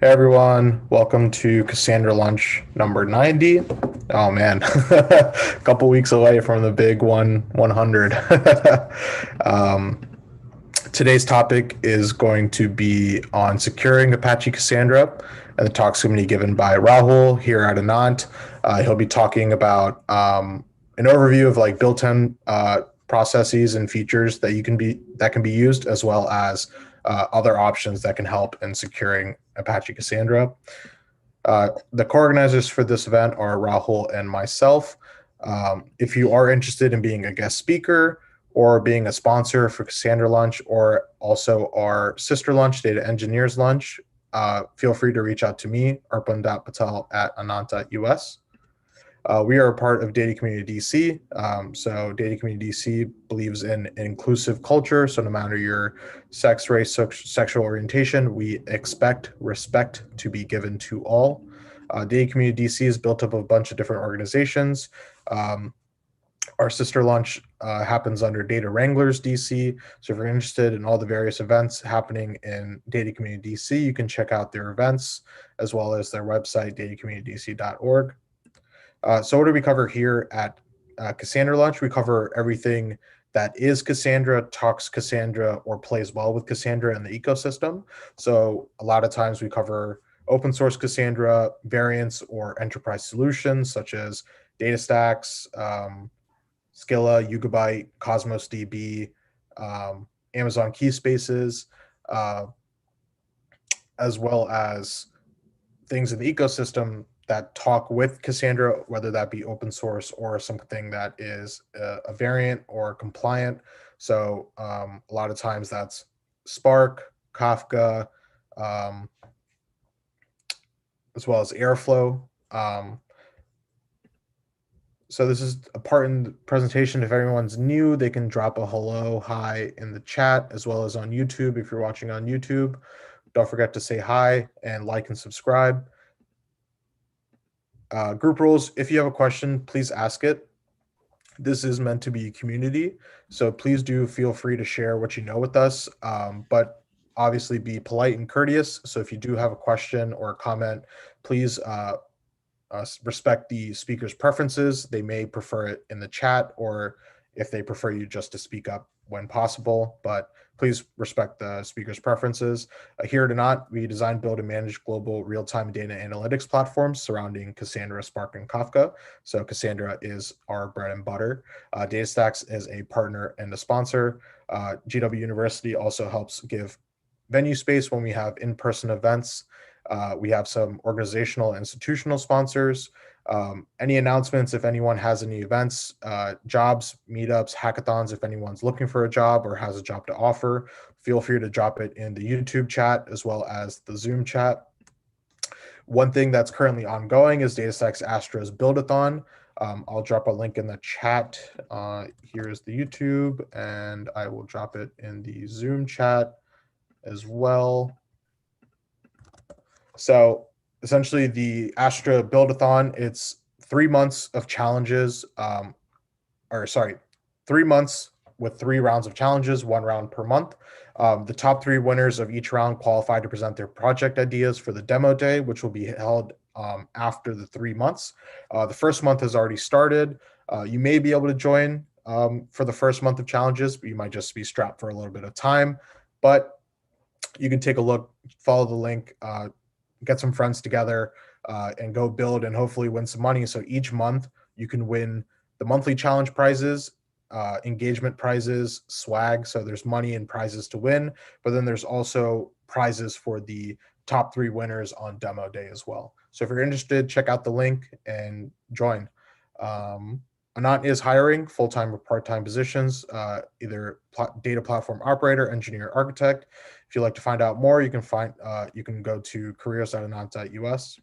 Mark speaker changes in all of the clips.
Speaker 1: Hey everyone, welcome to Cassandra Lunch number 90. Oh man, a couple weeks away from the big 100. um, Today's topic is going to be on securing Apache Cassandra, and the talk's going to be given by Rahul here at Anant. He'll be talking about an overview of like built-in processes and features that can be used, as well as other options that can help in securing Apache Cassandra. The co-organizers for this event are Rahul and myself. If you are interested in being a guest speaker or being a sponsor for Cassandra Lunch or also our sister lunch, Data Engineers Lunch, feel free to reach out to me, arpan.patel@anant.us. We are a part of Data Community DC. So Data Community DC believes in an inclusive culture. So no matter your sex, race, sexual orientation, we expect respect to be given to all. Data Community DC is built up of a bunch of different organizations. Our sister lunch happens under Data Wranglers DC. So if you're interested in all the various events happening in Data Community DC, you can check out their events as well as their website, datacommunitydc.org. So what do we cover here at Cassandra Lunch? We cover everything that is Cassandra, talks Cassandra, or plays well with Cassandra in the ecosystem. So a lot of times we cover open source Cassandra variants or enterprise solutions such as DataStax, Skilla, Yugabyte, Cosmos DB, Amazon Keyspaces, as well as things in the ecosystem that talk with Cassandra, whether that be open source or something that is a variant or compliant. So a lot of times that's Spark, Kafka, as well as Airflow. So this is a part in the presentation. If everyone's new, they can drop a hello, hi in the chat, as well as on YouTube. If you're watching on YouTube, don't forget to say hi and like and subscribe. Group rules, if you have a question, please ask it. This is meant to be a community, so please do feel free to share what you know with us, but obviously be polite and courteous. So if you do have a question or a comment, please respect the speaker's preferences. They may prefer it in the chat, or if they prefer you just to speak up when possible, but please respect the speaker's preferences. Here at Anant, we design, build, and manage global real-time data analytics platforms surrounding Cassandra, Spark, and Kafka. So Cassandra is our bread and butter. DataStax is a partner and a sponsor. GW University also helps give venue space when we have in-person events. We have some organizational institutional sponsors. Any announcements, if anyone has any events, jobs, meetups, hackathons, if anyone's looking for a job or has a job to offer, feel free to drop it in the YouTube chat as well as the Zoom chat. One thing that's currently ongoing is DataStax Astro's Buildathon. I'll drop a link in the chat. Here's the YouTube, and I will drop it in the Zoom chat as well. So essentially the Astra Buildathon, it's 3 months of challenges, 3 months with 3 rounds of challenges, 1 round per month. The top 3 winners of each round qualify to present their project ideas for the demo day, which will be held after the 3 months. The first month has already started. You may be able to join for the first month of challenges, but you might just be strapped for a little bit of time. But you can take a look, follow the link, get some friends together and go build and hopefully win some money. So each month you can win the monthly challenge prizes, engagement prizes, swag. So there's money and prizes to win, but then there's also prizes for the top 3 winners on demo day as well. So if you're interested, check out the link and join. Anant is hiring full-time or part-time positions, either data platform operator, engineer, architect. If you'd like to find out more, you can go to careers.anant.us.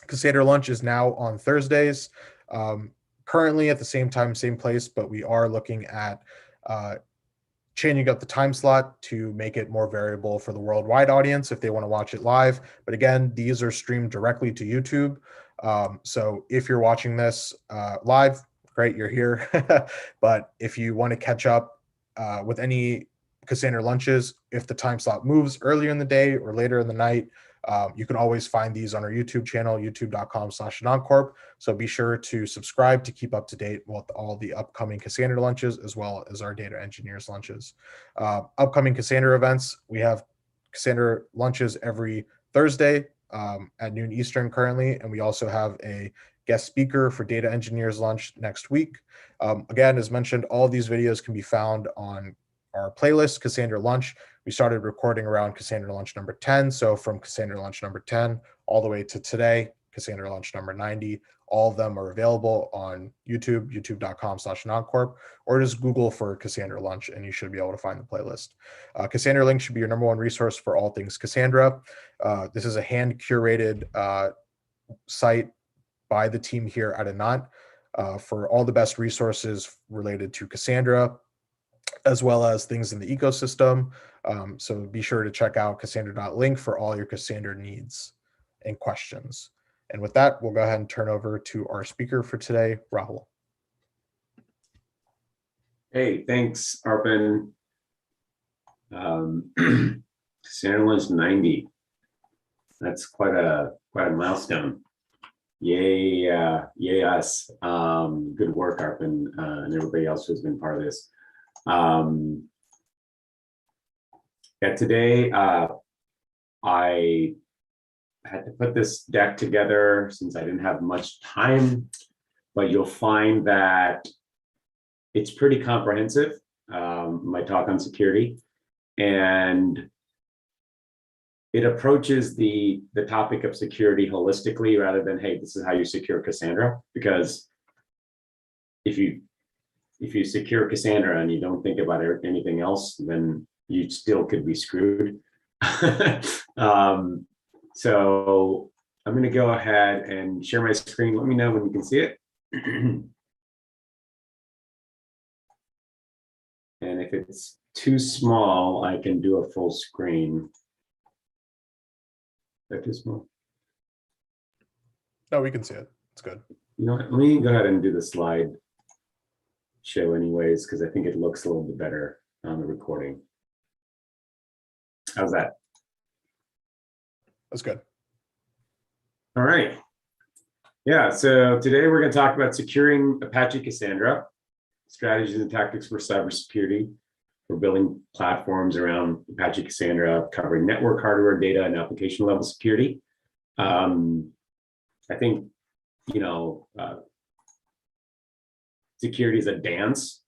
Speaker 1: Cassandra Lunch is now on Thursdays, currently at the same time, same place, but we are looking at changing up the time slot to make it more variable for the worldwide audience if they want to watch it live. But again, these are streamed directly to YouTube. So if you're watching this live, great, you're here. But if you want to catch up with any Cassandra lunches, if the time slot moves earlier in the day or later in the night, You can always find these on our YouTube channel, youtube.com/AnantCorp. So be sure to subscribe to keep up to date with all the upcoming Cassandra lunches, as well as our data engineers lunches. Upcoming Cassandra events, we have Cassandra lunches every Thursday at noon Eastern currently, and we also have a guest speaker for data engineers lunch next week. Again, as mentioned, all of these videos can be found on our playlist, Cassandra Lunch. We started recording around Cassandra Lunch number 10. So from Cassandra Lunch number 10 all the way to today, Cassandra Lunch number 90, all of them are available on YouTube, youtube.com/AnantCorp, or just Google for Cassandra Lunch and you should be able to find the playlist. Cassandra.Link should be your number one resource for all things Cassandra. This is a hand curated site by the team here at Anant for all the best resources related to Cassandra, as well as things in the ecosystem. So be sure to check out Cassandra.Link for all your Cassandra needs and questions. And with that, we'll go ahead and turn over to our speaker for today, Rahul.
Speaker 2: Hey, thanks, Arpan. Cassandra Lunch 90. That's quite a milestone. Yay, yay us. Good work, Arpan, and everybody else who's been part of this. Yeah, today I had to put this deck together since I didn't have much time, but you'll find that it's pretty comprehensive, my talk on security, and it approaches the topic of security holistically rather than, hey, this is how you secure Cassandra, because if you secure Cassandra and you don't think about anything else, then you still could be screwed. So I'm going to go ahead and share my screen. Let me know when you can see it. And if it's too small, I can do a full screen. Is that too small?
Speaker 1: No, we can see it. It's good.
Speaker 2: You know what? Let me go ahead and do the slide show anyways, because I think it looks a little bit better on the recording. How's that?
Speaker 1: That's good.
Speaker 2: All right. Yeah, so today we're going to talk about securing Apache Cassandra, strategies and tactics for cybersecurity. We're building platforms around Apache Cassandra, covering network, hardware, data, and application level security. I think, you know, security is a dance.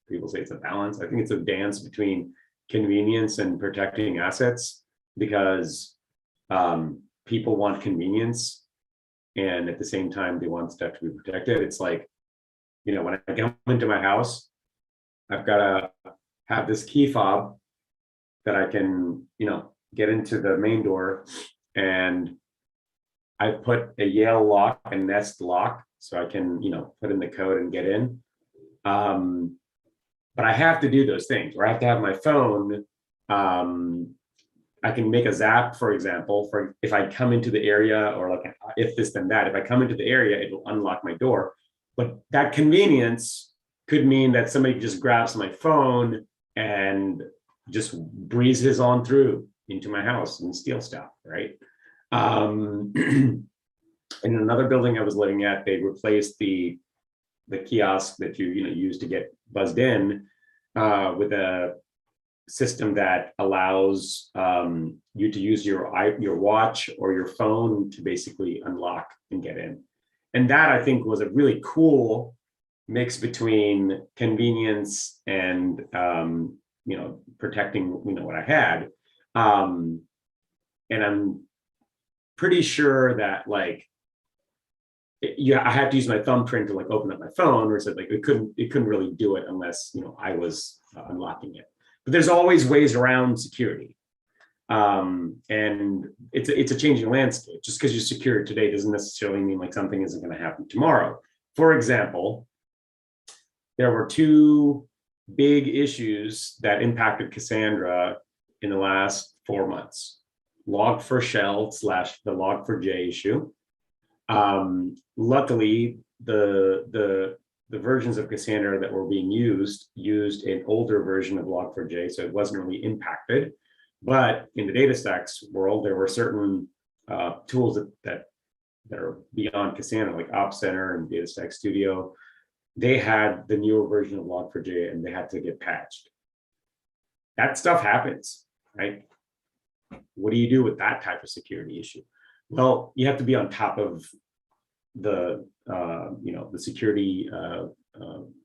Speaker 2: People say it's a balance. I think it's a dance between convenience and protecting assets, because people want convenience and at the same time they want stuff to be protected. It's like, you know, when I come into my house, I've got to have this key fob that I can, you know, get into the main door, and I put a Yale lock and Nest lock so I can, you know, put in the code and get in. But I have to do those things, or I have to have my phone. I can make a zap, for example, for if I come into the area, or like if this then that, if I come into the area, it will unlock my door. But that convenience could mean that somebody just grabs my phone and just breezes on through into my house and steal stuff, right? In another building I was living at, they replaced the kiosk that you use to get buzzed in with a system that allows you to use your watch or your phone to basically unlock and get in. And that, I think, was a really cool mix between convenience and protecting what I had. And I'm pretty sure that I had to use my thumbprint to open up my phone, or said it couldn't really do it unless I was unlocking it. But there's always ways around security, and it's a changing landscape. Just because you secure it today doesn't necessarily mean something isn't going to happen tomorrow. For example, there were two big issues that impacted Cassandra in the last 4 months: Log4Shell / the Log4j issue. Luckily, the versions of Cassandra that were being used an older version of Log4j, so it wasn't really impacted. But in the DataStax world, there were certain tools that are beyond Cassandra, like Op Center and DataStax Studio. They had the newer version of Log4j and they had to get patched. That stuff happens, right? What do you do with that type of security issue? Well, you have to be on top of the the security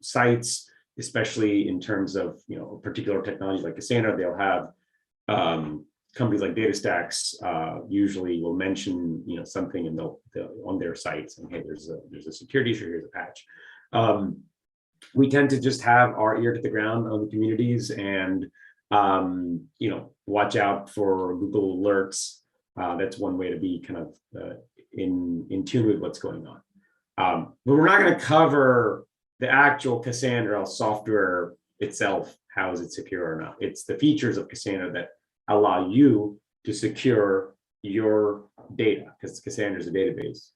Speaker 2: sites, especially in terms of a particular technology like Cassandra. They'll have companies like DataStax usually will mention something, and they'll on their sites, and hey, there's a security issue, here's a patch. We tend to just have our ear to the ground on the communities, and watch out for Google alerts. That's one way to be kind of in tune with what's going on. But we're not going to cover the actual Cassandra software itself. How is it secure or not? It's the features of Cassandra that allow you to secure your data, because Cassandra is a database.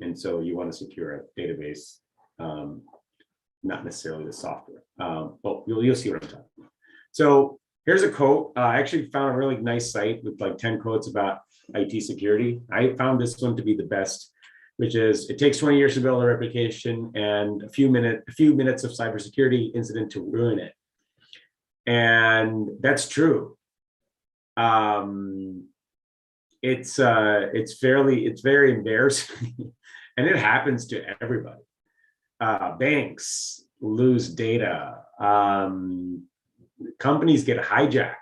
Speaker 2: And so you want to secure a database, not necessarily the software. But you'll see what I'm talking about. So here's a quote. I actually found a really nice site with like 10 quotes about IT security. I found this one to be the best, which is, it takes 20 years to build a reputation and a few minutes of cybersecurity incident to ruin it. And that's true. It's very embarrassing, and it happens to everybody. Banks lose data. Companies get hijacked,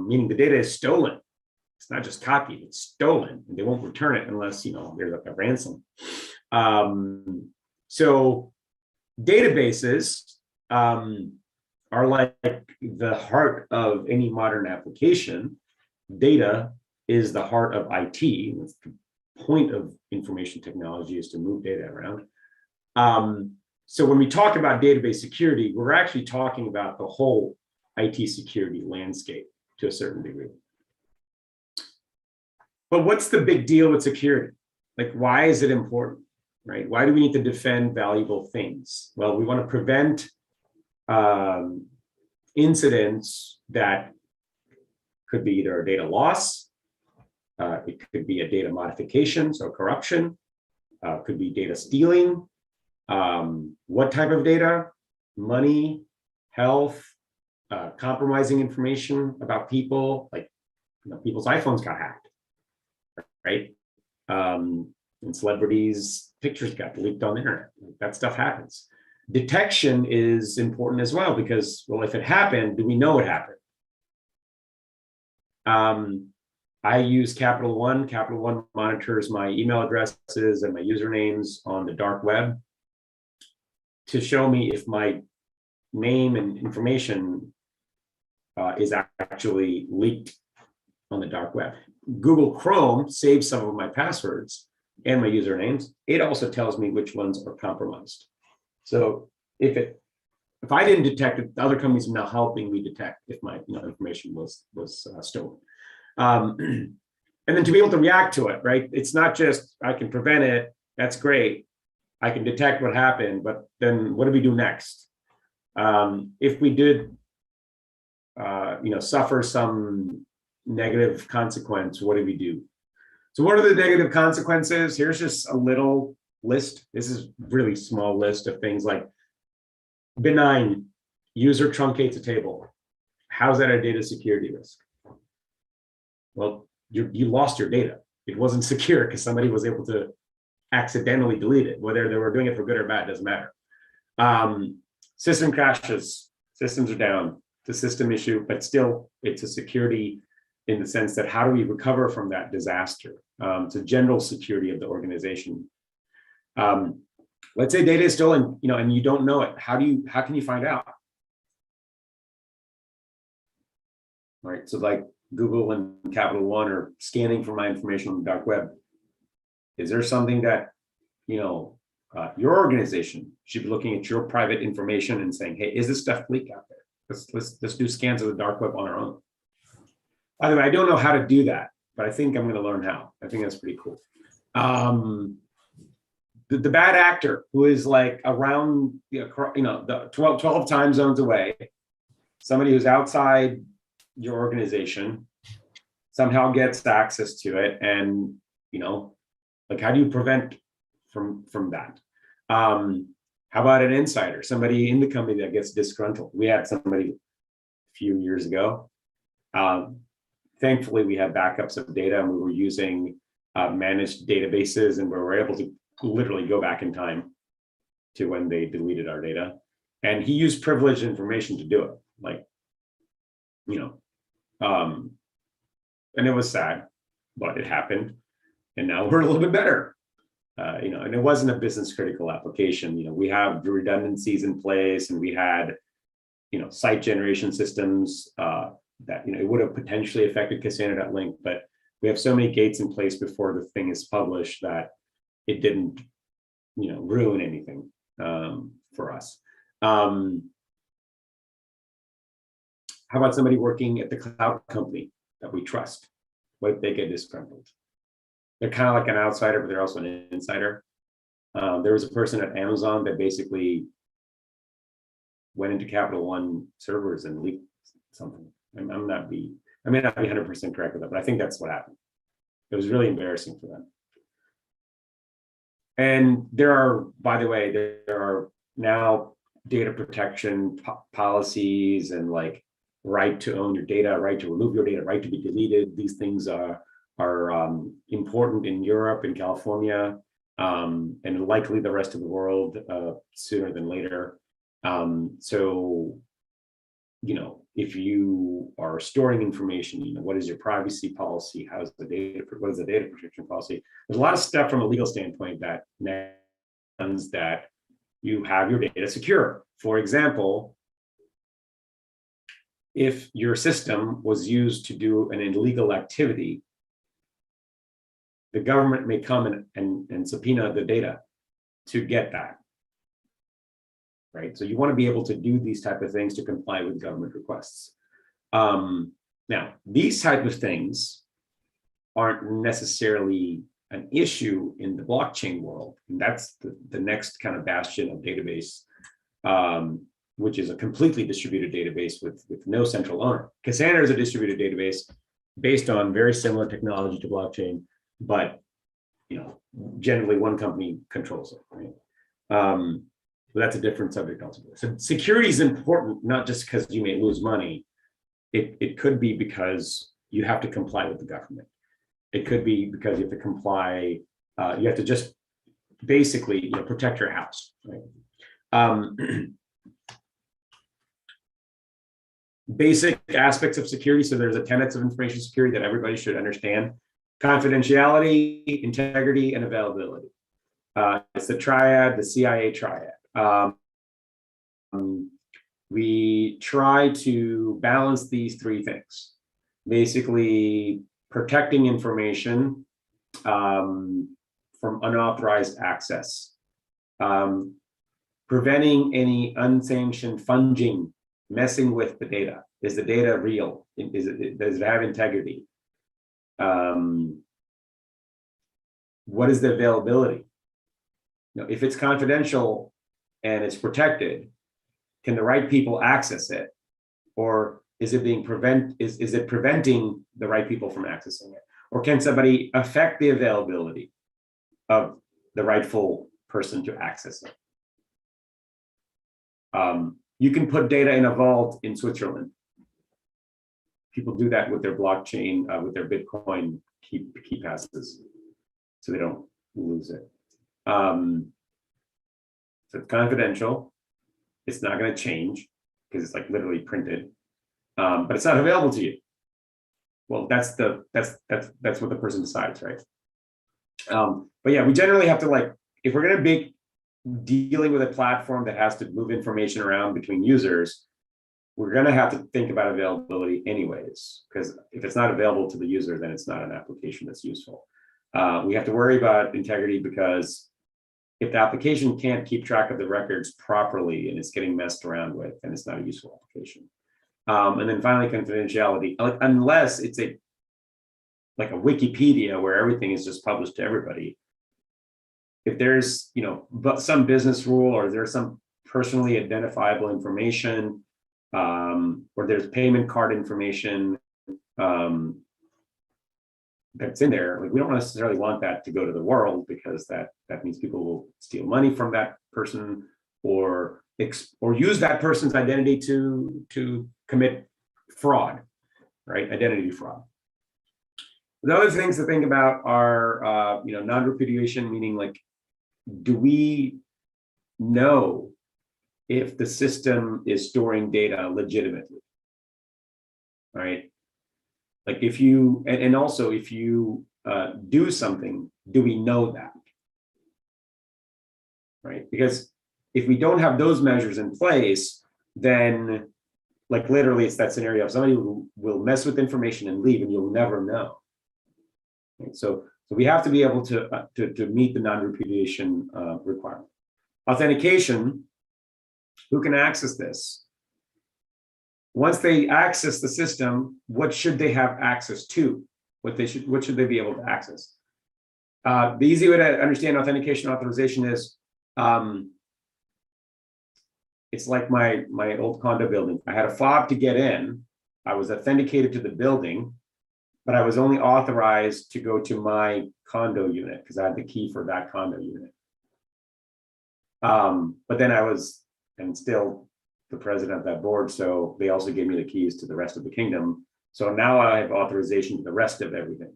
Speaker 2: meaning the data is stolen. It's not just copied, it's stolen, and they won't return it unless there's like a ransom. So databases are like the heart of any modern application. Data is the heart of IT. The point of information technology is to move data around. So when we talk about database security, we're actually talking about the whole IT security landscape to a certain degree. But what's the big deal with security? Like, why is it important, right? Why do we need to defend valuable things? Well, we want to prevent incidents that could be either a data loss, it could be a data modification, so corruption, could be data stealing. What type of data? Money, health, compromising information about people, like people's iPhones got hacked, right? And celebrities' pictures got leaked on the internet. That stuff happens. Detection is important as well, because, well, if it happened, do we know it happened? I use Capital One. Capital One monitors my email addresses and my usernames on the dark web to show me if my name and information is actually leaked on the dark web. Google Chrome saves some of my passwords and my usernames. It also tells me which ones are compromised. So if I didn't detect it, the other companies are now helping me detect if my information was stolen. And then to be able to react to it, right? It's not just I can prevent it. That's great. I can detect what happened, but then what do we do next? If we did, suffer some negative consequence, what do we do? So what are the negative consequences? Here's just a little list. This is really small list of things like benign, user truncates a table. How's that a data security risk? Well, you lost your data. It wasn't secure because somebody was able to accidentally delete it. Whether they were doing it for good or bad, doesn't matter. System crashes, systems are down. It's a system issue, but still it's a security in the sense that how do we recover from that disaster? It's a general security of the organization. Let's say data is stolen, and you don't know it. How can you find out? All right, so like Google and Capital One are scanning for my information on the dark web. Is there something that, your organization should be looking at your private information and saying, hey, is this stuff leaked out there? Let's do scans of the dark web on our own. By the way, I don't know how to do that, but I think I'm going to learn how. I think that's pretty cool. The bad actor who is like around, the 12 time zones away, somebody who's outside your organization somehow gets access to it, and like, how do you prevent from that? How about an insider, somebody in the company that gets disgruntled? We had somebody a few years ago. Thankfully, we had backups of data, and we were using managed databases, and we were able to literally go back in time to when they deleted our data. And he used privileged information to do it, like, and it was sad, but it happened. And now we're a little bit better. And it wasn't a business critical application. We have the redundancies in place, and we had, site generation systems that, it would have potentially affected Cassandra.Link, but we have so many gates in place before the thing is published that it didn't, ruin anything for us. How about somebody working at the cloud company that we trust? What if they get disgruntled? They're kind of like an outsider, but they're also an insider. There was a person at Amazon that basically went into Capital One servers and leaked something. I may not be 100% correct with that, but I think that's what happened. It was really embarrassing for them. And there are, by the way, there are now data protection policies and like right to own your data, right to remove your data, right to be deleted. These things are important in Europe and California, and likely the rest of the world sooner than later. So, if you are storing information, what is your privacy policy? What is the data protection policy? There's a lot of stuff from a legal standpoint that means that you have your data secure. For example, if your system was used to do an illegal activity, the government may come and subpoena the data to get that, right? So you want to be able to do these type of things to comply with government requests. Now, these type of things aren't necessarily an issue in the blockchain world. And that's the next kind of bastion of database, which is a completely distributed database with no central owner. Cassandra is a distributed database based on very similar technology to blockchain, but generally one company controls it, right? But that's a different subject altogether. So security is important, not just because you may lose money. It could be because you have to comply with the government. It could be because you have to comply. You have to just basically protect your house, right? Basic aspects of security. So there's a tenets of information security that everybody should understand: confidentiality, integrity, and availability. It's the triad, the CIA triad. We try to balance these three things. Basically, protecting information from unauthorized access, preventing any unsanctioned funging, messing with the data. Is the data real? Does it have integrity? What is the availability? If it's confidential and it's protected, can the right people access it, or is it is it preventing the right people from accessing it, or can somebody affect the availability of the rightful person to access it? You can put data in a vault in Switzerland. People do that with their blockchain, with their Bitcoin key passes, so they don't lose it. So it's confidential. It's not going to change because it's like literally printed, but it's not available to you. Well, that's what the person decides, right? But yeah, we generally have to, if we're going to be dealing with a platform that has to move information around between users, we're going to have to think about availability anyways, because if it's not available to the user, then it's not an application that's useful. We have to worry about integrity because if the application can't keep track of the records properly and it's getting messed around with, then it's not a useful application. And then finally, confidentiality, unless it's like a Wikipedia where everything is just published to everybody. If there's some business rule or there's some personally identifiable information, or there's payment card information that's in there. Like, we don't necessarily want that to go to the world, because that means people will steal money from that person, or use that person's identity to commit fraud, right? Identity fraud. The other things to think about are, non-repudiation, meaning, like, do we know if the system is storing data legitimately, right? Like, if you, and also if you do something, do we know that, right? Because if we don't have those measures in place, then, like, literally it's that scenario of somebody who will mess with information and leave, and you'll never know. Right? So we have to be able to meet the non-repudiation requirement. Authentication, who can access this? Once they access the system, what should they have access to? What should they be able to access? The easy way to understand authentication authorization is, it's like my old condo building. I had a fob to get in. I was authenticated to the building, but I was only authorized to go to my condo unit because I had the key for that condo unit. But then I was, and still, the president of that board, so they also gave me the keys to the rest of the kingdom. So now I have authorization to the rest of everything.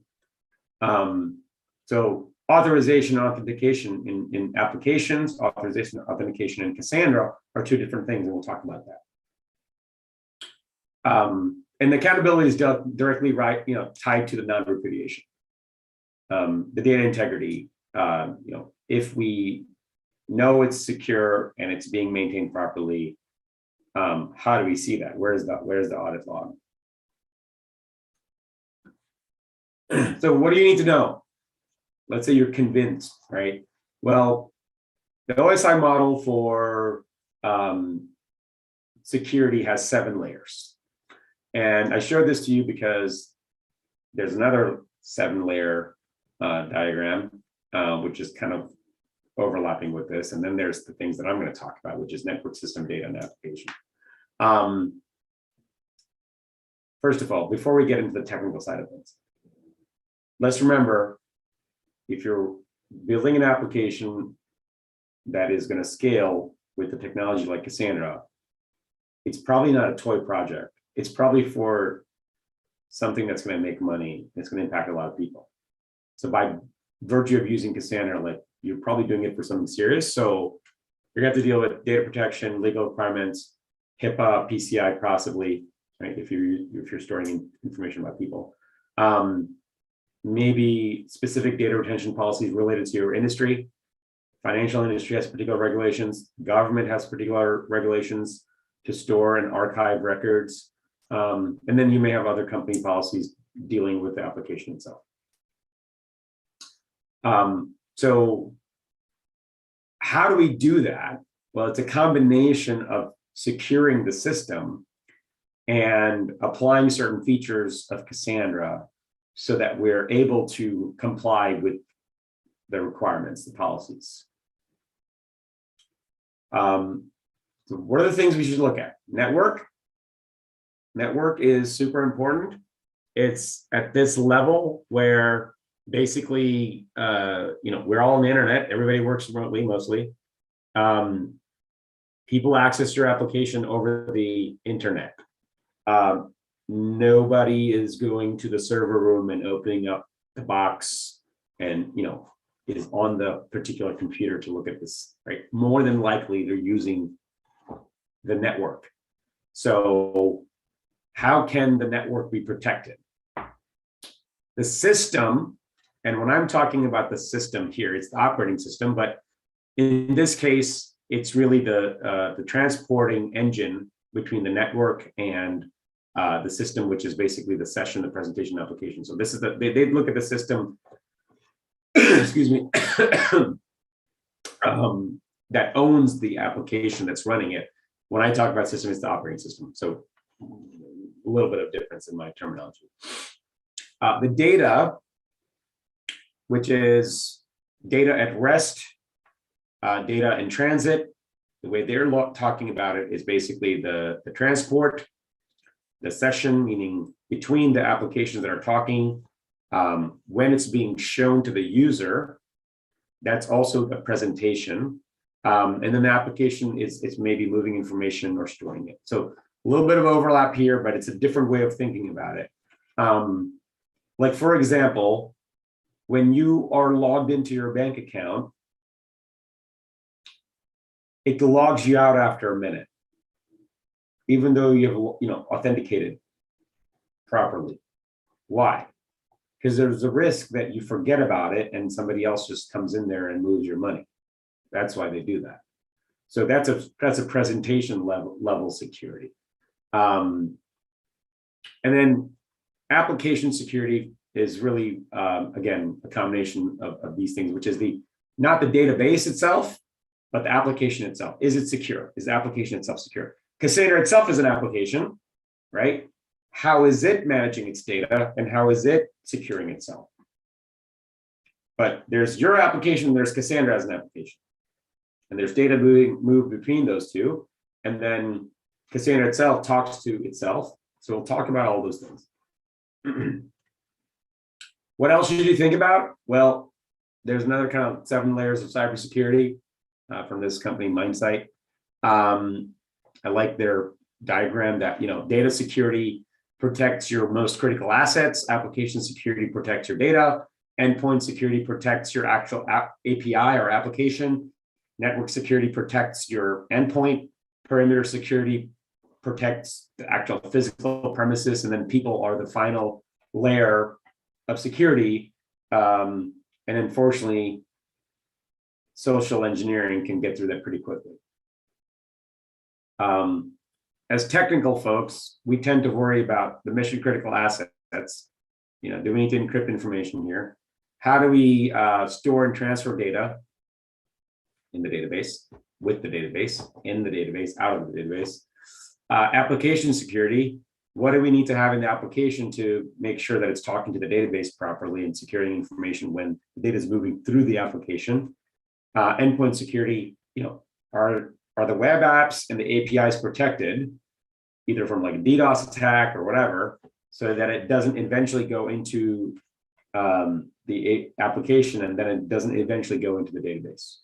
Speaker 2: So authorization and authentication in applications, authorization and authentication in Cassandra are two different things, and we'll talk about that. And the accountability is directly tied to the non-repudiation. The data integrity, if we know it's secure and it's being maintained properly, how do we see that? Where's the audit log? So what do you need to know? Let's say you're convinced, right? Well, the OSI model for security has 7 layers. And I showed this to you because there's another 7-layer diagram, which is kind of overlapping with this. And then there's the things that I'm going to talk about, which is network, system, data, and application. First of all, before we get into the technical side of things, let's remember, if you're building an application that is going to scale with the technology like Cassandra, it's probably not a toy project. It's probably for something that's going to make money. It's going to impact a lot of people. So by virtue of using Cassandra, like, you're probably doing it for something serious. So you're going to have to deal with data protection, legal requirements, HIPAA, PCI, possibly, right? If you're storing information about people. Maybe specific data retention policies related to your industry. Financial industry has particular regulations. Government has particular regulations to store and archive records. And then you may have other company policies dealing with the application itself. So how do we do that? Well, it's a combination of securing the system and applying certain features of Cassandra so that we're able to comply with the requirements, the policies. So what are the things we should look at? Network. Network is super important. It's at this level where basically, we're all on the internet. Everybody works remotely, mostly. People access your application over the internet. Nobody is going to the server room and opening up the box and, is on the particular computer to look at this, right? More than likely, they're using the network. So how can the network be protected? The system, and when I'm talking about the system here, it's the operating system, but in this case, it's really the transporting engine between the network and the system, which is basically the session, the presentation application. So this is they look at the system, excuse me, that owns the application that's running it. When I talk about system, it's the operating system. So a little bit of difference in my terminology. The data, which is data at rest, data in transit, the way they're talking about it is basically the transport, the session, meaning between the applications that are talking, when it's being shown to the user, that's also a presentation. And then the application it's maybe moving information or storing it. So a little bit of overlap here, but it's a different way of thinking about it. Like, for example, when you are logged into your bank account, it logs you out after a minute, even though you have authenticated properly. Why? Because there's a risk that you forget about it and somebody else just comes in there and moves your money. That's why they do that. So that's a presentation level security. And then application security is really, again, a combination of these things, which is not the database itself, but the application itself. Is it secure? Is the application itself secure? Cassandra itself is an application, right? How is it managing its data and how is it securing itself? But there's your application, and there's Cassandra as an application. And there's data moved between those two. And then Cassandra itself talks to itself. So we'll talk about all those things. What else should you think about? Well, there's another kind of 7 layers of cybersecurity from this company, Mindsight. I like their diagram that, data security protects your most critical assets, application security protects your data, endpoint security protects your actual API or application, network security protects your endpoint, perimeter security protects the actual physical premises, and then people are the final layer of security. And unfortunately, social engineering can get through that pretty quickly. As technical folks, we tend to worry about the mission critical assets. Do we need to encrypt information here? How do we store and transfer data in the database, with the database, in the database, out of the database? Application security. What do we need to have in the application to make sure that it's talking to the database properly and securing information when the data is moving through the application? Endpoint security, are the web apps and the APIs protected, either from like a DDoS attack or whatever, so that it doesn't eventually go into the application and then it doesn't eventually go into the database.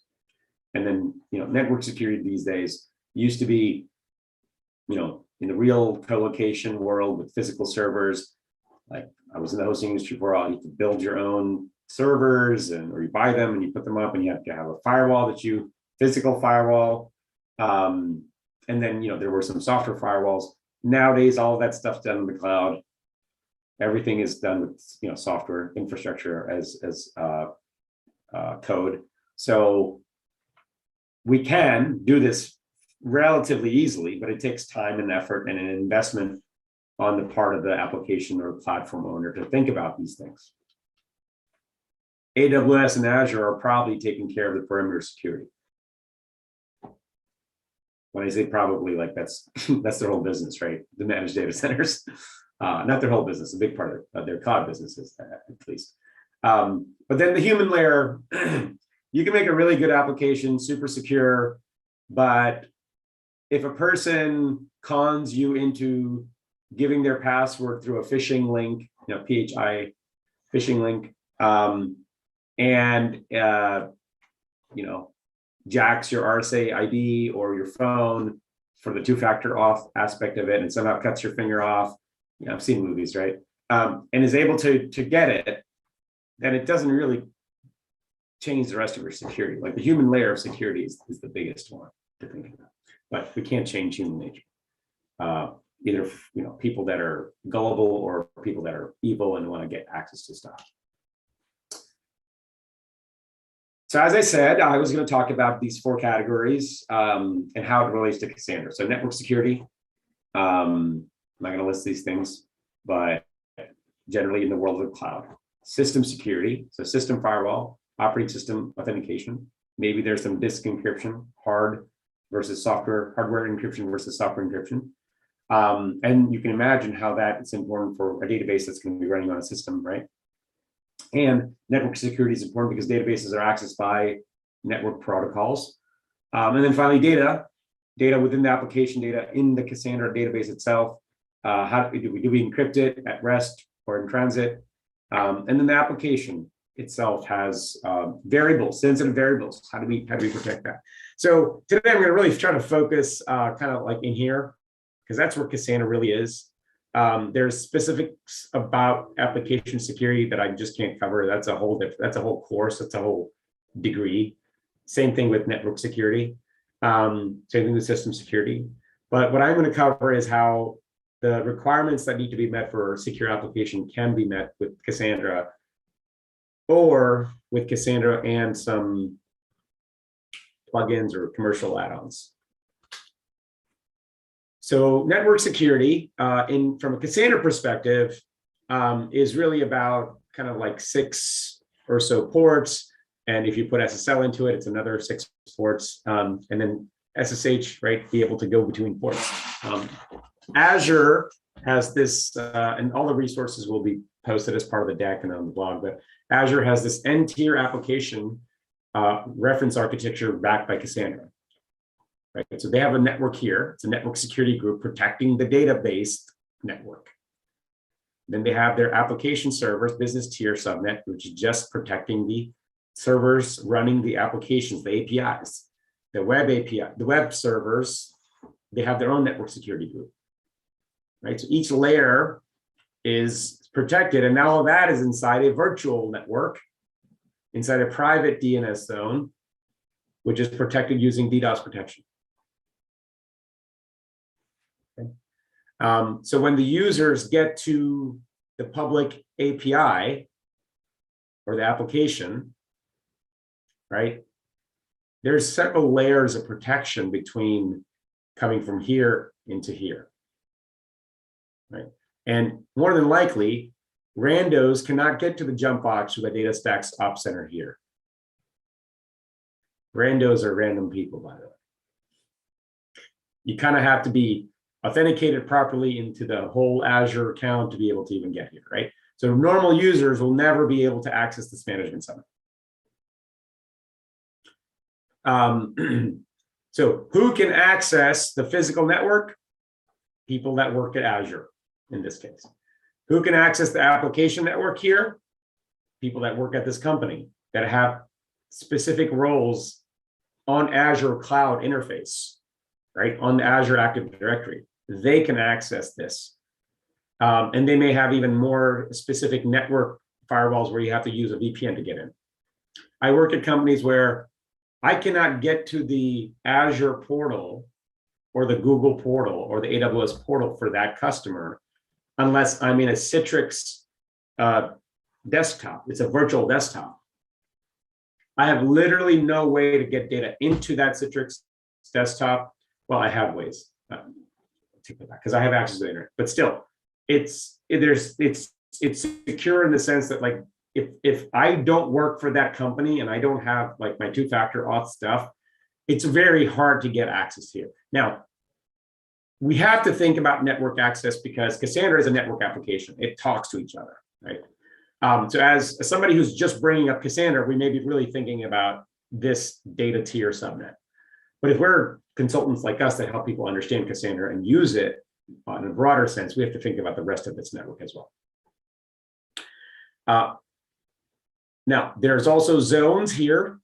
Speaker 2: And then, network security these days used to be, in the real co-location world with physical servers. Like I was in the hosting industry for all, you have to build your own servers or you buy them and you put them up and you have to have a firewall physical firewall. And then, there were some software firewalls. Nowadays, all of that stuff's done in the cloud. Everything is done with, software infrastructure as code. So we can do this relatively easily, but it takes time and effort and an investment on the part of the application or platform owner to think about these things. AWS and Azure are probably taking care of the perimeter security. When I say probably, like that's their whole business, right? The managed data centers, not their whole business, a big part of their cloud businesses, at least. But then the human layer, you can make a really good application, super secure, but if a person cons you into giving their password through a phishing link, PHI phishing link, and jacks your RSA ID or your phone for the 2-factor auth aspect of it and somehow cuts your finger off, I've seen movies, right? And is able to get it, then it doesn't really change the rest of your security. Like the human layer of security is the biggest one to think about. But we can't change human nature. Either people that are gullible or people that are evil and want to get access to stuff. So as I said, I was going to talk about these 4 categories and how it relates to Cassandra. So network security. I'm not going to list these things, but generally in the world of the cloud. System security, so system firewall, operating system authentication. Maybe there's some disk encryption, hardware encryption versus software encryption. And you can imagine how that is important for a database that's going to be running on a system, right? And network security is important because databases are accessed by network protocols. And then finally, data. data within the application data in the Cassandra database itself. How do we encrypt it at rest or in transit? And then the application itself has variables, sensitive variables. How do we protect that? So today I'm going to really try to focus kind of like in here, because that's where Cassandra really is. There's specifics about application security that I just can't cover. That's a whole course. That's a whole degree. Same thing with network security. Same thing with system security. But what I'm going to cover is how the requirements that need to be met for a secure application can be met with Cassandra, or with Cassandra and some plugins or commercial add-ons. So network security, from a Cassandra perspective, is really about kind of like 6 or so ports. And if you put SSL into it, it's another 6 ports. And then SSH, right, be able to go between ports. Azure has this, and all the resources will be posted as part of the deck and on the blog, but Azure has this N-tier application reference architecture backed by Cassandra. Right? So they have a network here. It's a network security group protecting the database network. Then they have their application servers, business tier subnet, which is just protecting the servers running the applications, the APIs, the web API, the web servers. They have their own network security group. Right? So each layer is protected, and now all that is inside a virtual network, inside a private DNS zone, which is protected using DDoS protection. Okay. So when the users get to the public API or the application, right, there's several layers of protection between coming from here into here. Right. And more than likely, randos cannot get to the jump box with a DataStax Ops Center here. Randos are random people, by the way. You kind of have to be authenticated properly into the whole Azure account to be able to even get here, right? So normal users will never be able to access this management center. So who can access the physical network? People that work at Azure. In this case, who can access the application network here? People that work at this company that have specific roles on Azure Cloud interface, right? On the Azure Active Directory, they can access this. And they may have even more specific network firewalls where you have to use a VPN to get in. I work at companies where I cannot get to the Azure portal or the Google portal or the AWS portal for that customer unless I'm in a Citrix desktop. It's a virtual desktop. I have literally no way to get data into that Citrix desktop. Well, I have ways. Take that back because I have access to the internet. But still, it's secure in the sense that, like, if I don't work for that company and I don't have like my 2-factor auth stuff, it's very hard to get access here. Now, we have to think about network access because Cassandra is a network application. It talks to each other, right? So as somebody who's just bringing up Cassandra, we may be really thinking about this data tier subnet. But if we're consultants like us that help people understand Cassandra and use it in a broader sense, we have to think about the rest of its network as well. Now, there's also zones here,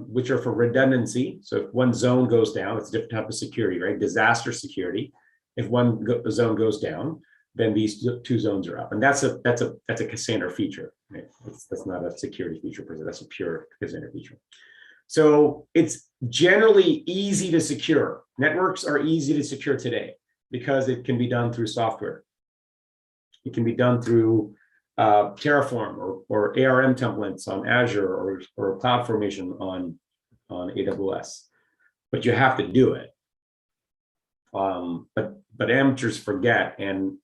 Speaker 2: which are for redundancy. So if one zone goes down, it's a different type of security, right? Disaster security. If one zone goes down, then these 2 zones are up, and that's a Cassandra feature. Right? That's not a security feature per se. That's a pure Cassandra feature. So it's generally easy to secure. Networks are easy to secure today because it can be done through software. It can be done through Terraform or ARM templates on Azure or CloudFormation on AWS, but you have to do it. But amateurs forget, and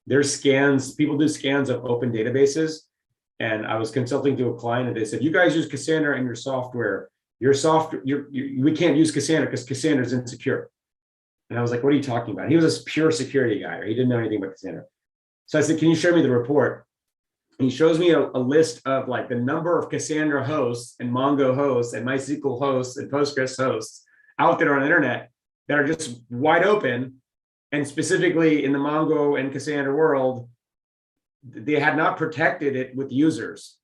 Speaker 2: there's scans. People do scans of open databases, and I was consulting to a client, and they said, "You guys use Cassandra in your software. We can't use Cassandra because Cassandra is insecure." And I was like, "What are you talking about?" He was a pure security guy, or he didn't know anything about Cassandra. So I said, "Can you show me the report?" And he shows me a list of like the number of Cassandra hosts and Mongo hosts and MySQL hosts and Postgres hosts out there on the internet. that are just wide open. And specifically in the Mongo and Cassandra world, they had not protected it with users.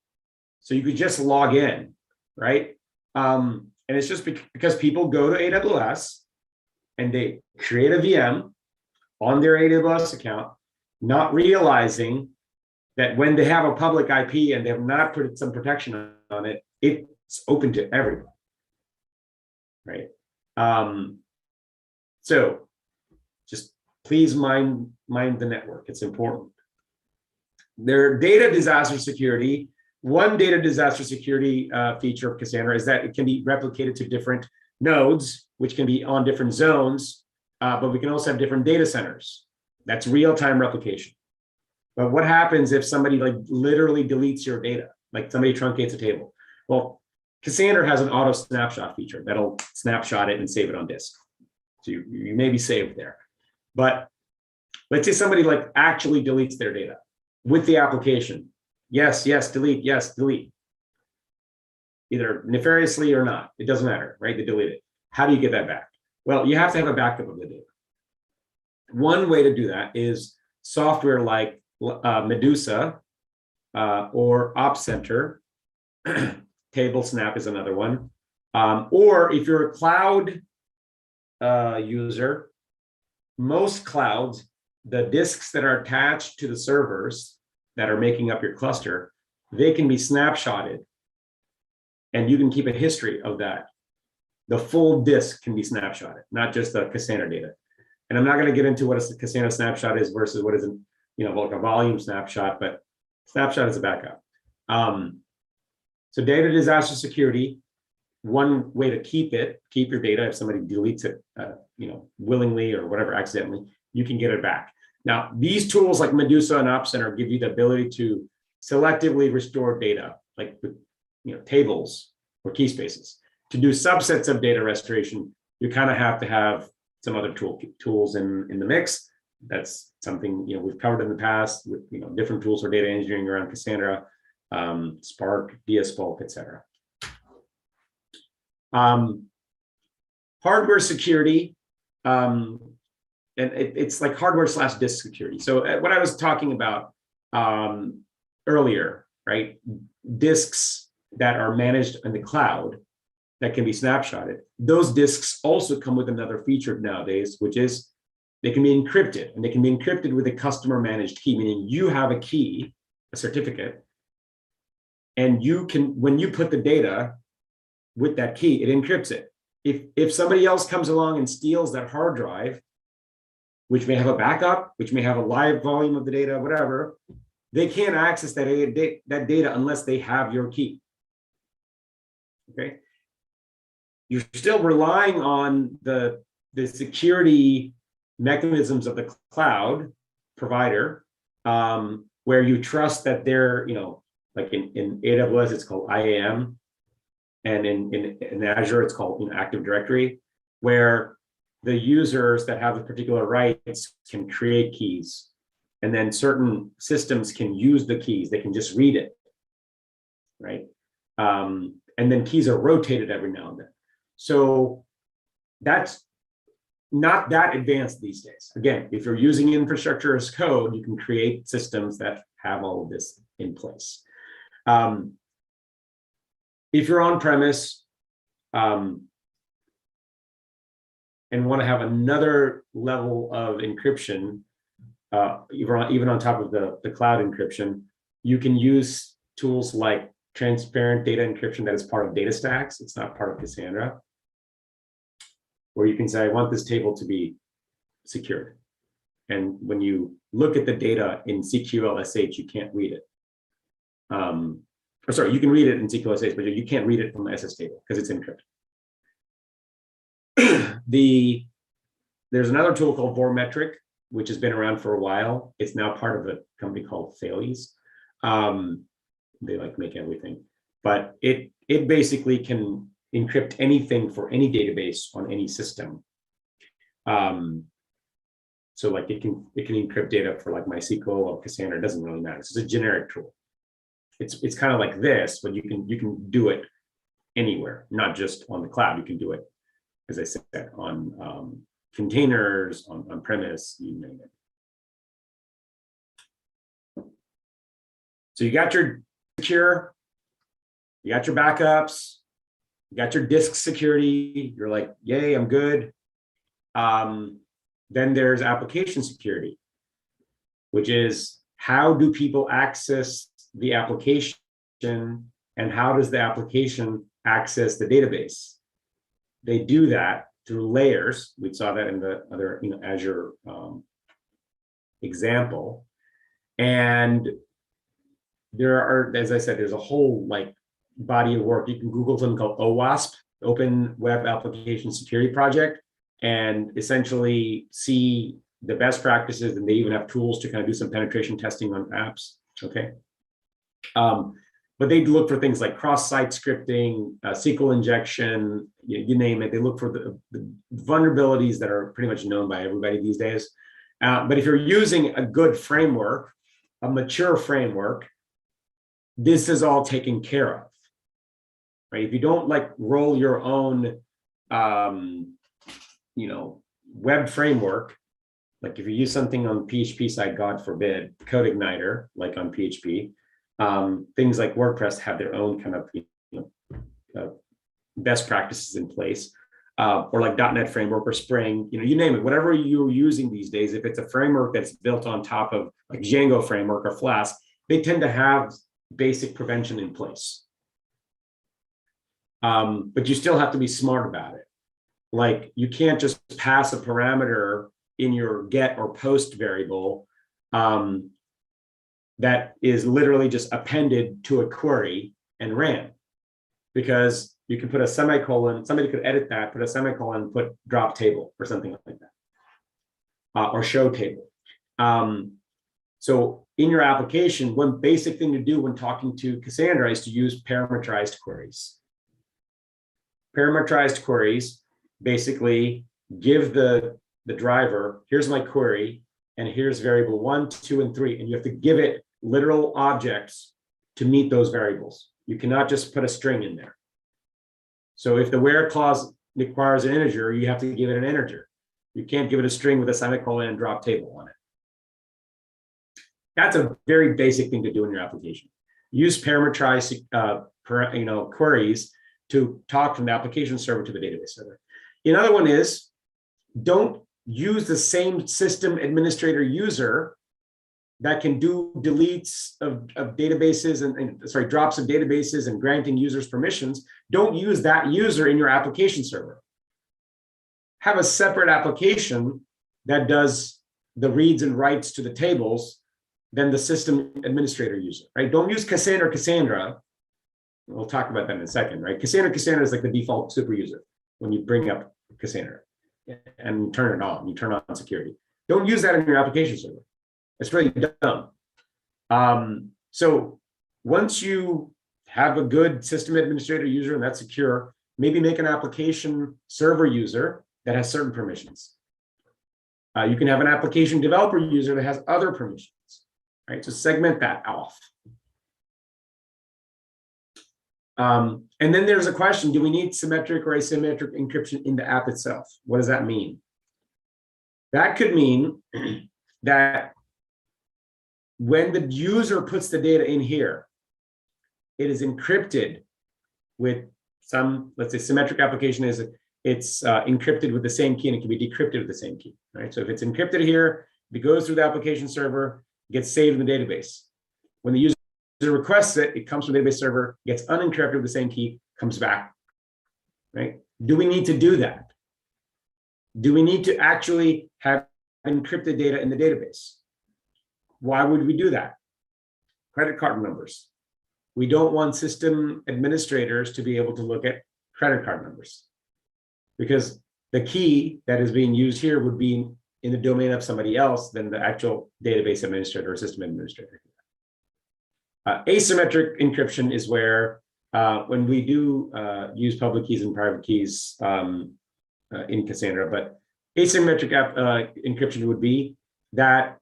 Speaker 2: So you could just log in, right? And it's just because people go to AWS and they create a VM on their AWS account, not realizing that when they have a public IP and they have not put some protection on it, it's open to everyone, right? So just please mind the network. It's important. Their data disaster security. One data disaster security feature of Cassandra is that it can be replicated to different nodes, which can be on different zones, but we can also have different data centers. That's real-time replication. But what happens if somebody like literally deletes your data, like somebody truncates a table? Well, Cassandra has an auto snapshot feature that'll snapshot it and save it on disk. So you may be saved there. But let's say somebody like actually deletes their data with the application. Yes, delete, yes, delete. Either nefariously or not, it doesn't matter, right? They delete it. How do you get that back? Well, you have to have a backup of the data. One way to do that is software like Medusa or Op Center. Table Snap is another one. Or if you're a cloud user, most clouds, the disks that are attached to the servers that are making up your cluster, they can be snapshotted and you can keep a history of that. The full disk can be snapshotted, not just the Cassandra data. And I'm not going to get into what a Cassandra snapshot is versus what is, like a volume snapshot, but snapshot is a backup. So data disaster security, one way to keep your data, if somebody deletes it, willingly or whatever, accidentally, you can get it back. Now, these tools like Medusa and Op Center give you the ability to selectively restore data, like tables or key spaces. To do subsets of data restoration, you kind of have to have some other tools in the mix. That's something we've covered in the past with different tools for data engineering around Cassandra, Spark, DSPulp, etc. Hardware security, and it's like hardware / disk security. So what I was talking about earlier, right? Disks that are managed in the cloud that can be snapshotted. Those disks also come with another feature nowadays, which is they can be encrypted, and they can be encrypted with a customer managed key, meaning you have a key, a certificate, and you can, when you put the data with that key, it encrypts it. If somebody else comes along and steals that hard drive, which may have a backup, which may have a live volume of the data, whatever, they can't access that data unless they have your key. Okay, you're still relying on the security mechanisms of the cloud provider, where you trust that they're, like in AWS, it's called IAM, and in Azure, it's called Active Directory, where the users that have the particular rights can create keys, and then certain systems can use the keys. They can just read it, right? And then keys are rotated every now and then. So that's not that advanced these days. Again, if you're using infrastructure as code, you can create systems that have all of this in place. If you're on premise and want to have another level of encryption, even on top of the cloud encryption, you can use tools like transparent data encryption that is part of DataStax. It's not part of Cassandra, where you can say, I want this table to be secured. And when you look at the data in CQLSH, you can't read it. Or sorry, you can read it in CQLSH, but you can't read it from the SS table because it's encrypted. There's another tool called Vormetric, which has been around for a while. It's now part of a company called Thales. They like make everything, but it basically can encrypt anything for any database on any system. So like it can encrypt data for like MySQL or Cassandra. It doesn't really matter. It's a generic tool. It's kind of like this, but you can do it anywhere, not just on the cloud. You can do it, as I said, on containers, on premise, you name it. So you got your secure, you got your backups, you got your disk security. You're like, yay, I'm good. Then there's application security, which is how do people access the application and how does the application access the database? They do that through layers. We saw that in the other, Azure example. And there are, as I said, there's a whole body of work. You can Google something called OWASP, Open Web Application Security Project, and essentially see the best practices, and they even have tools to kind of do some penetration testing on apps. Okay. But they look for things like cross-site scripting, SQL injection, you name it. They look for the vulnerabilities that are pretty much known by everybody these days. But if you're using a good framework, a mature framework, this is all taken care of, right? If you don't roll your own, web framework, like if you use something on the PHP side, God forbid, Code Igniter, like on PHP, things like WordPress have their own kind of best practices in place, or like .NET framework or Spring, you name it, whatever you're using these days. If it's a framework that's built on top of like Django framework or Flask, they tend to have basic prevention in place. But you still have to be smart about it. Like you can't just pass a parameter in your get or post variable that is literally just appended to a query and ran, because you can put a semicolon, somebody could edit that, put a semicolon, put drop table or something like that, or show table. So in your application, one basic thing to do when talking to Cassandra is to use parameterized queries. Parameterized queries basically give the driver, here's my query, and here's variable 1, 2, and 3, and you have to give it literal objects to meet those variables. You cannot just put a string in there. So if the where clause requires an integer, you have to give it an integer. You can't give it a string with a semicolon and drop table on it. That's a very basic thing to do in your application. Use parameterized queries to talk from the application server to the database server. Another one is, don't use the same system administrator user that can do deletes of databases and drops of databases and granting users permissions. Don't use that user in your application server. Have a separate application that does the reads and writes to the tables than the system administrator user, right? Don't use Cassandra. We'll talk about that in a second, right? Cassandra is like the default super user when you bring up Cassandra and turn it on, you turn on security. Don't use that in your application server. It's really dumb. So once you have a good system administrator user and that's secure, maybe make an application server user that has certain permissions. You can have an application developer user that has other permissions, right? So segment that off. And then there's a question, do we need symmetric or asymmetric encryption in the app itself? What does that mean? That could mean that when the user puts the data in here, it is encrypted with some, let's say symmetric application is it's encrypted with the same key and it can be decrypted with the same key, right? So if it's encrypted here, if it goes through the application server, it gets saved in the database. When the user requests it, it comes from the database server, gets unencrypted with the same key, comes back, right? Do we need to do that? Do we need to actually have encrypted data in the database? Why would we do that? Credit card numbers. We don't want system administrators to be able to look at credit card numbers, because the key that is being used here would be in the domain of somebody else than the actual database administrator or system administrator. Asymmetric encryption is where when we do use public keys and private keys in Cassandra, but asymmetric encryption would be that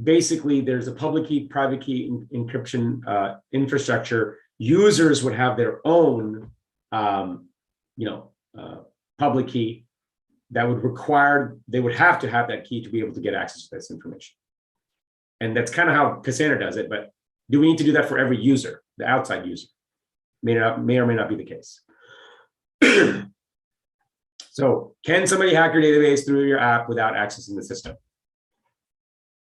Speaker 2: basically there's a public key, private key encryption infrastructure. Users would have their own, public key, that would require, they would have to have that key to be able to get access to this information. And that's kind of how Cassandra does it. But do we need to do that for every user, the outside user? May or may not be the case. So can somebody hack your database through your app without accessing the system?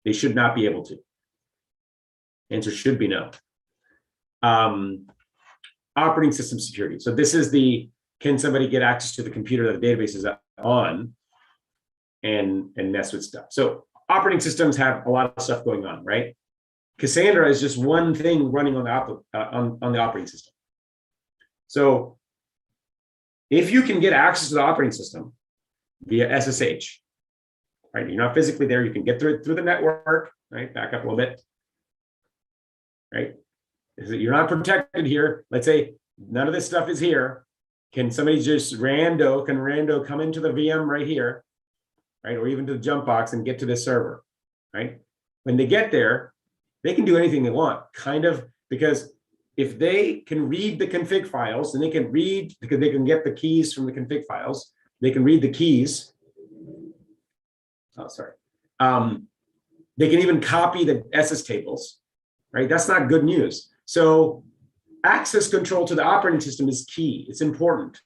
Speaker 2: They should not be able to. Answer should be no. Operating system security. So this is the, can somebody get access to the computer that the database is on and mess with stuff? So operating systems have a lot of stuff going on, right? Cassandra is just one thing running on the operating system. So if you can get access to the operating system via SSH, right? You're not physically there, you can get through the network, right? Back up a little bit, right? You're not protected here. Let's say none of this stuff is here. Can somebody just rando come into the VM right here, right? Or even to the jump box and get to this server, right? When they get there, they can do anything they want, kind of, because if they can read the config files, and they can read, because they can get the keys from the config files, they can read the keys. Oh, sorry. They can even copy the SS tables, right? That's not good news. So access control to the operating system is key. It's important.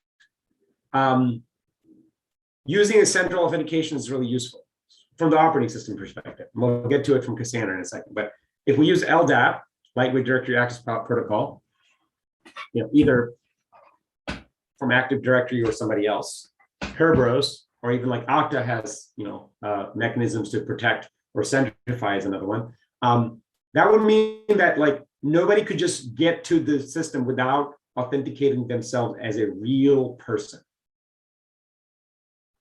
Speaker 2: Using a central authentication is really useful from the operating system perspective. We'll get to it from Cassandra in a second. But if we use LDAP, Lightweight Directory Access Protocol, either from Active Directory or somebody else, Kerberos, or even like Okta has, mechanisms to protect, or Centrify is another one. That would mean that like nobody could just get to the system without authenticating themselves as a real person.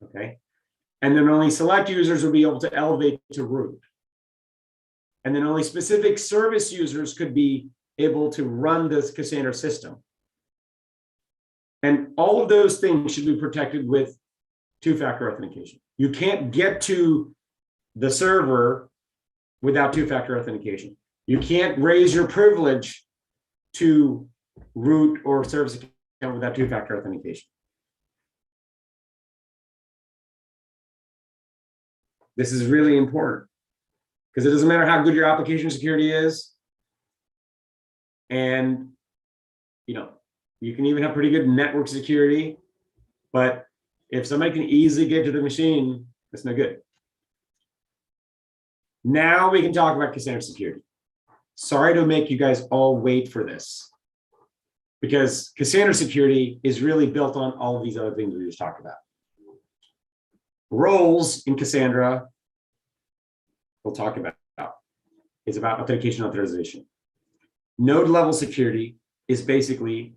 Speaker 2: Okay, and then only select users will be able to elevate to root. And then only specific service users could be able to run this Cassandra system. And all of those things should be protected with two-factor authentication. You can't get to the server without two-factor authentication. You can't raise your privilege to root or service account without two-factor authentication. This is really important, because it doesn't matter how good your application security is. And, you can even have pretty good network security, but if somebody can easily get to the machine, it's no good. Now we can talk about Cassandra security. Sorry to make you guys all wait for this, because Cassandra security is really built on all of these other things we just talked about. Roles in Cassandra, we'll talk about, is about authentication authorization. Node level security is basically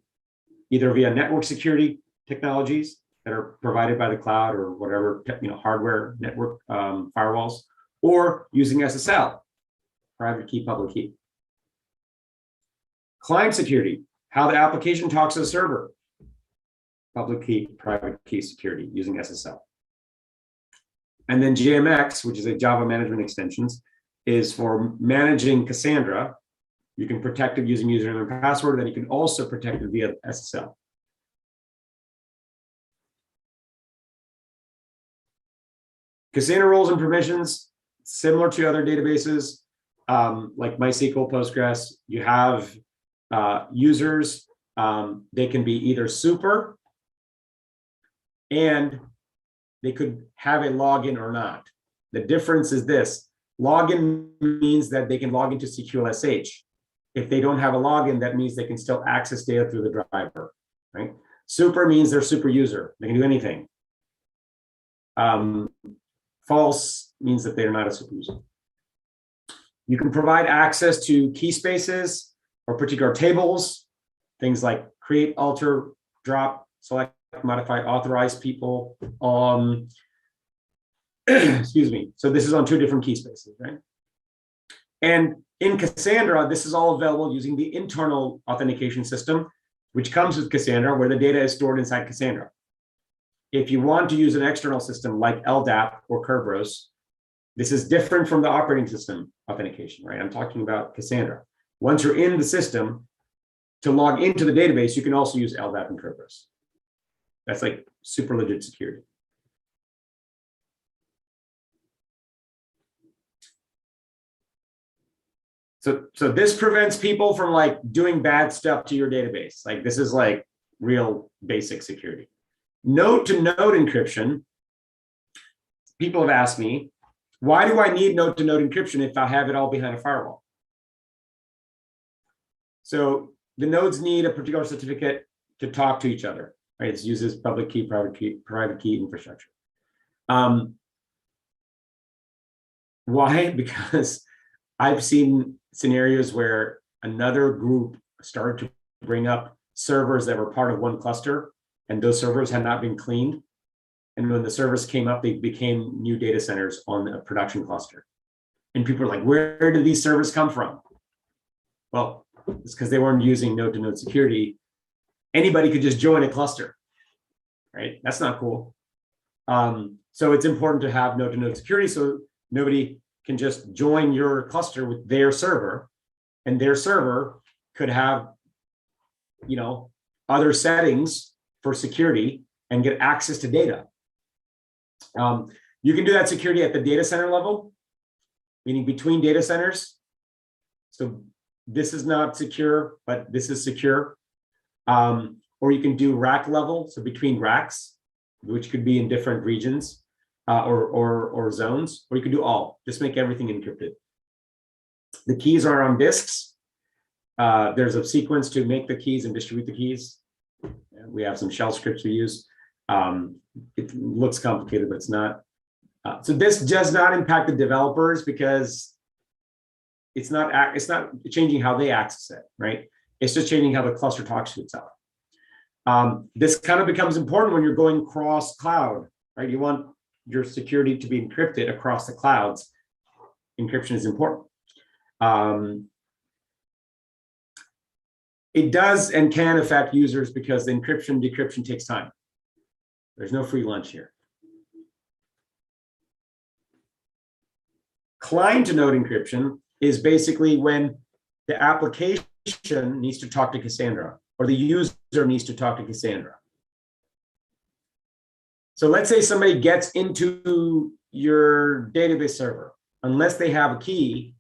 Speaker 2: either via network security technologies that are provided by the cloud or whatever, hardware network firewalls, or using SSL, private key, public key. Client security, how the application talks to the server, public key, private key security using SSL. And then JMX, which is a Java management extensions, is for managing Cassandra. You can protect it using username and password, and you can also protect it via SSL. Cassandra roles and permissions, similar to other databases, like MySQL, Postgres. You have users. They can be either super, and they could have a login or not. The difference is this: login means that they can log into CQLSH. If they don't have a login, that means they can still access data through the driver, right? Super means they're super user. They can do anything. False means that they're not a super user. You can provide access to key spaces or particular tables, things like create, alter, drop, select, modify, authorize people. Excuse me. So this is on two different key spaces, right? And in Cassandra, this is all available using the internal authentication system, which comes with Cassandra, where the data is stored inside Cassandra. If you want to use an external system like LDAP or Kerberos, this is different from the operating system authentication, right? I'm talking about Cassandra. Once you're in the system, to log into the database, you can also use LDAP and Kerberos. That's like super legit security. So this prevents people from like doing bad stuff to your database. Like this is like real basic security. Node-to-node encryption. People have asked me, why do I need node-to-node encryption if I have it all behind a firewall? So the nodes need a particular certificate to talk to each other, right? It uses public key, private key infrastructure. Why? Because I've seen scenarios where another group started to bring up servers that were part of one cluster, and those servers had not been cleaned. And when the servers came up, they became new data centers on a production cluster. And people are like, where did these servers come from? Well, it's because they weren't using node-to-node security. Anybody could just join a cluster, right? That's not cool. So it's important to have node-to-node security so nobody can just join your cluster with their server, and their server could have, you know, other settings for security and get access to data. You can do that security at the data center level, meaning between data centers. So this is not secure, but this is secure. Or you can do rack level, so between racks, which could be in different regions or zones, or you can do all, just make everything encrypted. The keys are on disks. There's a sequence to make the keys and distribute the keys. We have some shell scripts we use. It looks complicated, but it's not. So this does not impact the developers because it's not changing how they access it, right? It's just changing how the cluster talks to itself. This kind of becomes important when you're going cross cloud, right? You want your security to be encrypted across the clouds. Encryption is important. It does and can affect users because the encryption decryption takes time. There's no free lunch here. Client-to-node encryption is basically when the application needs to talk to Cassandra or the user needs to talk to Cassandra. So let's say somebody gets into your database server. Unless they have a key,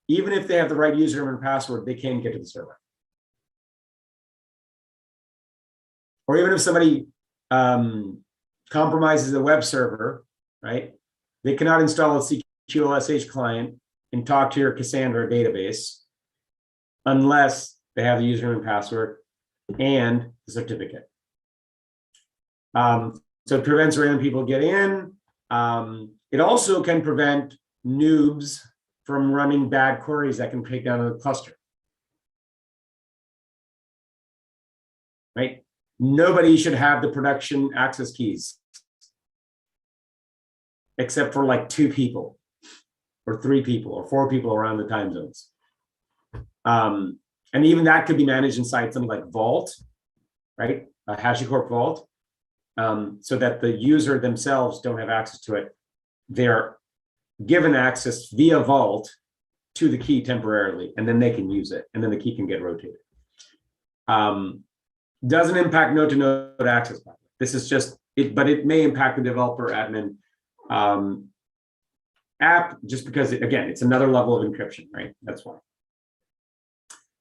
Speaker 2: even if they have the right username and password, they can't get to the server. Or even if somebody compromises the web server, right? They cannot install a CQLSH client and talk to your Cassandra database unless they have the username and password and the certificate. So it prevents random people getting in. It also can prevent noobs from running bad queries that can take down a cluster. Right? Nobody should have the production access keys except for like 2 people or 3 people or 4 people around the time zones. And even that could be managed inside something like Vault, right? A HashiCorp Vault, so that the user themselves don't have access to it. They're given access via Vault to the key temporarily, and then they can use it, and then the key can get rotated. Doesn't impact node-to-node access. This is just it, but it may impact the developer admin app just because, again, it's another level of encryption, right? That's why.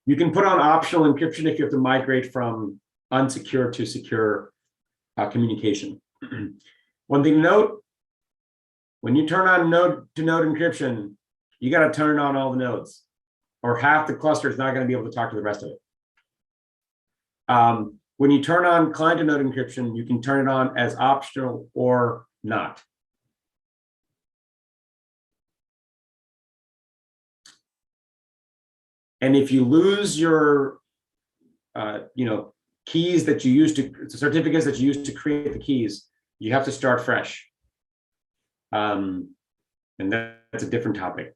Speaker 2: You can put on optional encryption if you have to migrate from unsecure to secure communication. One thing to note, when you turn on node-to-node encryption, you got to turn on all the nodes, or half the cluster is not going to be able to talk to the rest of it. When you turn on client-to-node encryption, you can turn it on as optional or not. And if you lose your, keys that you used to, certificates that you used to create the keys, you have to start fresh. And that's a different topic.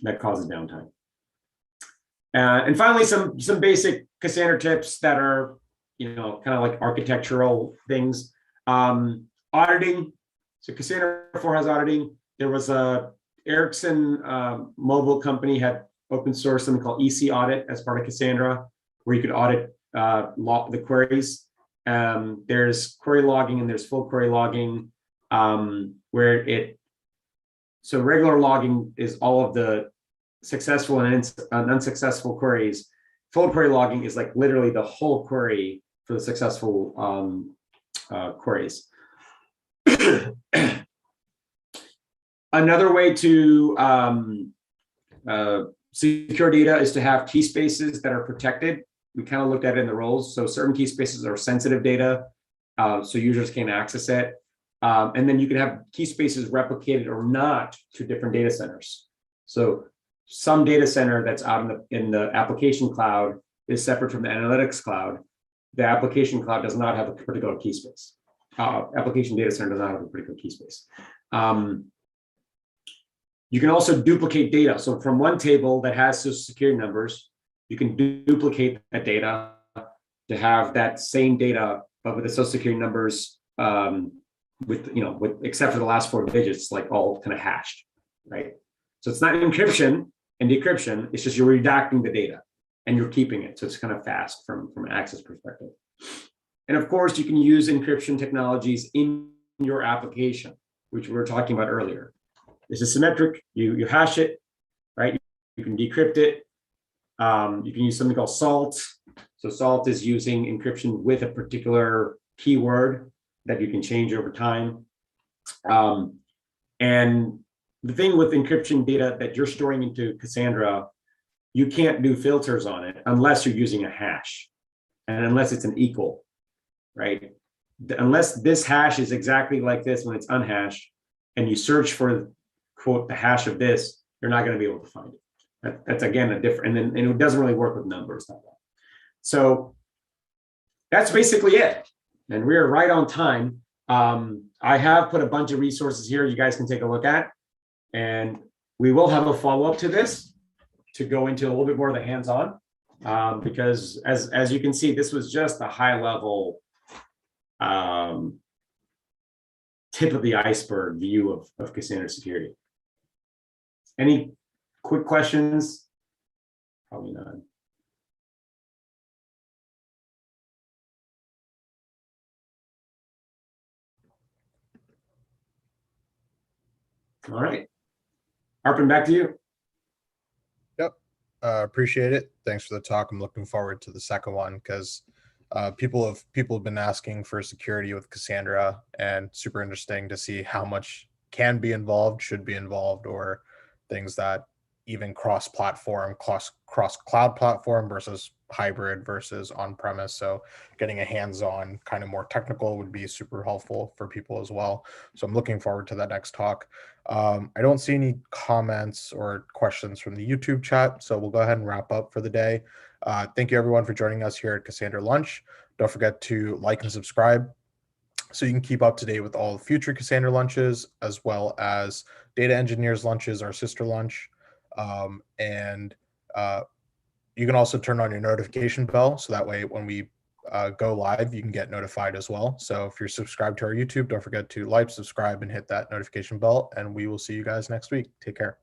Speaker 2: That causes downtime. And finally, some basic Cassandra tips that are, kind of like architectural things. Auditing. So Cassandra 4 has auditing. There was a Ericsson mobile company had open source something called EC Audit as part of Cassandra, where you could audit the queries. There's query logging and there's full query logging, where it So regular logging is all of the successful and unsuccessful queries. Full query logging is like literally the whole query for the successful queries. Another way to secure data is to have key spaces that are protected. We kind of looked at it in the roles. So certain key spaces are sensitive data, so users can't access it. And then you can have key spaces replicated or not to different data centers. So some data center that's out in the application cloud is separate from the analytics cloud. The application cloud does not have a particular key space. Application data center does not have a particular key space. You can also duplicate data. So from one table that has social security numbers, you can duplicate that data to have that same data, but with the social security numbers, except for the last 4 digits, like all kind of hashed, right? So it's not encryption and decryption, it's just you're redacting the data and you're keeping it. So it's kind of fast from an access perspective. And of course, you can use encryption technologies in your application, which we were talking about earlier. This is symmetric, you hash it, right? You can decrypt it. You can use something called salt. So salt is using encryption with a particular keyword that you can change over time. And the thing with encryption data that you're storing into Cassandra, you can't do filters on it unless you're using a hash and unless it's an equal, right? Unless this hash is exactly like this when it's unhashed and you search for, quote, the hash of this, you're not going to be able to find it. That's again a different, and it doesn't really work with numbers that well. So that's basically it. And we're right on time. I have put a bunch of resources here you guys can take a look at. And we will have a follow-up to this to go into a little bit more of the hands-on, because as you can see, this was just a high-level tip of the iceberg view of Cassandra security. Any quick questions? Probably not. All right. Arpan, back to you.
Speaker 1: Yep. Appreciate it. Thanks for the talk. I'm looking forward to the second one because people have been asking for security with Cassandra, and super interesting to see how much can be involved, should be involved, or things that even cross-platform, cross-cloud platform versus hybrid versus on-premise. So getting a hands-on kind of more technical would be super helpful for people as well. So I'm looking forward to that next talk. I don't see any comments or questions from the YouTube chat, so we'll go ahead and wrap up for the day. Thank you everyone for joining us here at Cassandra Lunch. Don't forget to like and subscribe so you can keep up to date with all future Cassandra lunches, as well as Data Engineers lunches, our sister lunch. And you can also turn on your notification bell, so that way when we go live, you can get notified as well. So if you're subscribed to our YouTube, don't forget to like, subscribe, and hit that notification bell, and we will see you guys next week. Take care.